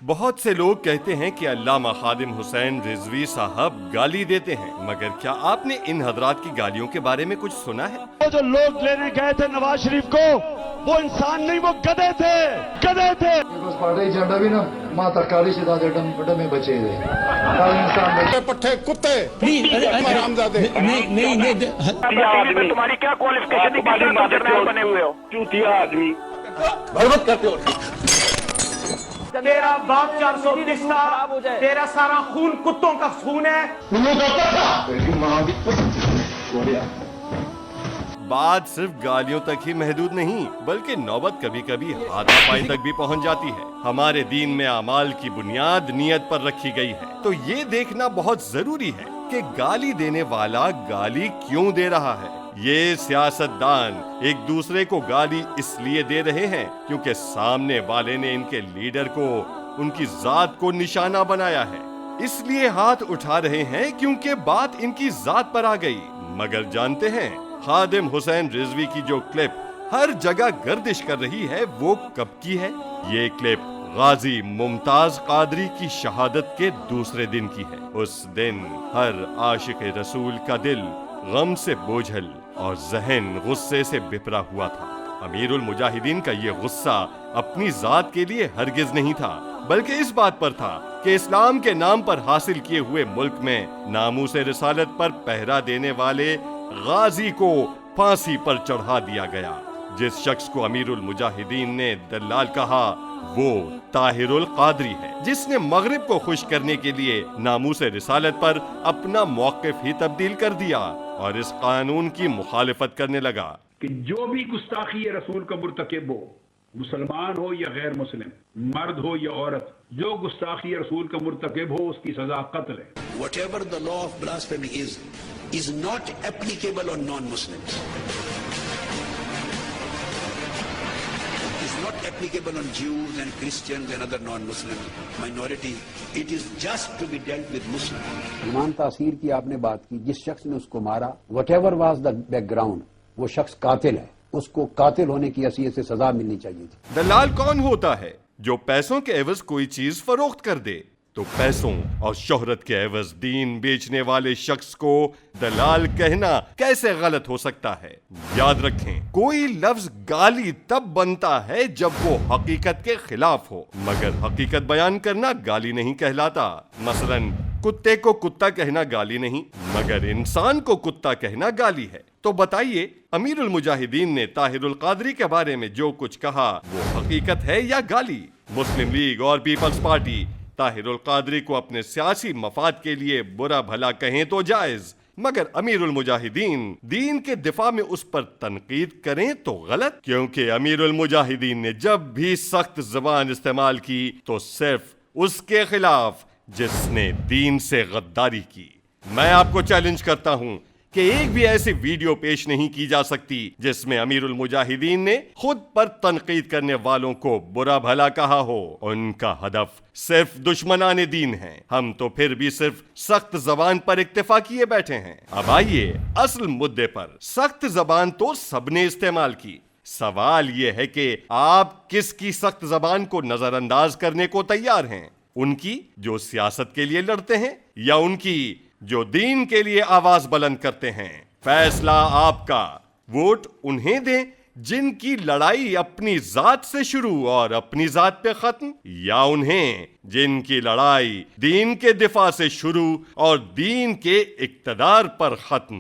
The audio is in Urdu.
بہت سے لوگ کہتے ہیں کہ علامہ خادم حسین رضوی صاحب گالی دیتے ہیں، مگر کیا آپ نے ان حضرات کی گالیوں کے بارے میں کچھ سنا ہے؟ جو لوگ لینے گئے تھے نواز شریف کو، وہ انسان نہیں، وہ گدھے تھے، گدھے تھے۔ پیپلز پارٹی جھنڈا بھی نا ماں ترکاری سے دادے ڈم میں بچے ہوئے انسان بچے پٹھے کتے حرامزادے۔ نہیں تمہاری کیا کوالیفکیشن ہے؟ بنے ہوئے ہو چوتیا آدمی، برباد کرتے ہو۔ تیرا باپ 430 کا، تیرا سارا خون کتوں کا خون ہے۔ بات صرف گالیوں تک ہی محدود نہیں، بلکہ نوبت کبھی کبھی ہاتھا پائی تک بھی پہنچ جاتی ہے۔ ہمارے دین میں اعمال کی بنیاد نیت پر رکھی گئی ہے، تو یہ دیکھنا بہت ضروری ہے کہ گالی دینے والا گالی کیوں دے رہا ہے۔ یہ سیاستدان ایک دوسرے کو گالی اس لیے دے رہے ہیں کیونکہ سامنے والے نے ان کے لیڈر کو، ان کی ذات کو نشانہ بنایا ہے، اس لیے ہاتھ اٹھا رہے ہیں کیونکہ بات ان کی ذات پر آ گئی۔ مگر جانتے ہیں خادم حسین رضوی کی جو کلپ ہر جگہ گردش کر رہی ہے وہ کب کی ہے؟ یہ کلپ غازی ممتاز قادری کی شہادت کے دوسرے دن کی ہے۔ اس دن ہر عاشق رسول کا دل غم سے بوجھل اور ذہن غصے سے بپرا ہوا تھا۔ امیر المجاہدین کا یہ غصہ اپنی ذات کے لیے ہرگز نہیں تھا، بلکہ اس بات پر تھا کہ اسلام کے نام پر حاصل کیے ہوئے ملک میں ناموس رسالت پر پہرا دینے والے غازی کو پھانسی پر چڑھا دیا گیا۔ جس شخص کو امیر المجاہدین نے دلال کہا وہ طاہر القادری ہے، جس نے مغرب کو خوش کرنے کے لیے ناموس رسالت پر اپنا موقف ہی تبدیل کر دیا اور اس قانون کی مخالفت کرنے لگا کہ جو بھی گستاخی رسول کا مرتکب ہو، مسلمان ہو یا غیر مسلم، مرد ہو یا عورت، جو گستاخی رسول کا مرتکب ہو اس کی سزا قتل ہے۔ Whatever the law of blasphemy is not applicable on non-Muslims. It's not applicable on Jews and Christians and other non-Muslim minorities. It is just to be dealt with Muslims. ایمان تاثیر کی آپ نے بات کی، جس شخص نے اس کو مارا، whatever was the background، وہ شخص قاتل ہے، اس کو قاتل ہونے کی حیثیت سے سزا ملنی چاہیے تھی۔ دلال کون ہوتا ہے؟ جو پیسوں کے عوض کوئی چیز فروخت کر دے۔ تو پیسوں اور شہرت کے عوض دین بیچنے والے شخص کو دلال کہنا کیسے غلط ہو سکتا ہے؟ یاد رکھیں، کوئی لفظ گالی تب بنتا ہے جب وہ حقیقت کے خلاف ہو، مگر حقیقت بیان کرنا گالی نہیں کہلاتا۔ مثلا کتے کو کتا کہنا گالی نہیں، مگر انسان کو کتا کہنا گالی ہے۔ تو بتائیے امیر المجاہدین نے طاہر القادری کے بارے میں جو کچھ کہا وہ حقیقت ہے یا گالی؟ مسلم لیگ اور پیپلز پارٹی طاہر القادری کو اپنے سیاسی مفاد کے لیے برا بھلا کہیں تو جائز، مگر امیر المجاہدین دین کے دفاع میں اس پر تنقید کریں تو غلط، کیونکہ امیر المجاہدین نے جب بھی سخت زبان استعمال کی تو صرف اس کے خلاف جس نے دین سے غداری کی۔ میں آپ کو چیلنج کرتا ہوں کہ ایک بھی ایسی ویڈیو پیش نہیں کی جا سکتی جس میں امیر المجاہدین نے خود پر تنقید کرنے والوں کو برا بھلا کہا ہو۔ ان کا ہدف صرف دشمنان دین ہیں، ہم تو پھر بھی صرف سخت زبان پر اکتفا کیے بیٹھے ہیں۔ اب آئیے اصل مدے پر۔ سخت زبان تو سب نے استعمال کی، سوال یہ ہے کہ آپ کس کی سخت زبان کو نظر انداز کرنے کو تیار ہیں؟ ان کی جو سیاست کے لیے لڑتے ہیں یا ان کی جو دین کے لیے آواز بلند کرتے ہیں؟ فیصلہ آپ کا۔ ووٹ انہیں دیں جن کی لڑائی اپنی ذات سے شروع اور اپنی ذات پہ ختم، یا انہیں جن کی لڑائی دین کے دفاع سے شروع اور دین کے اقتدار پر ختم۔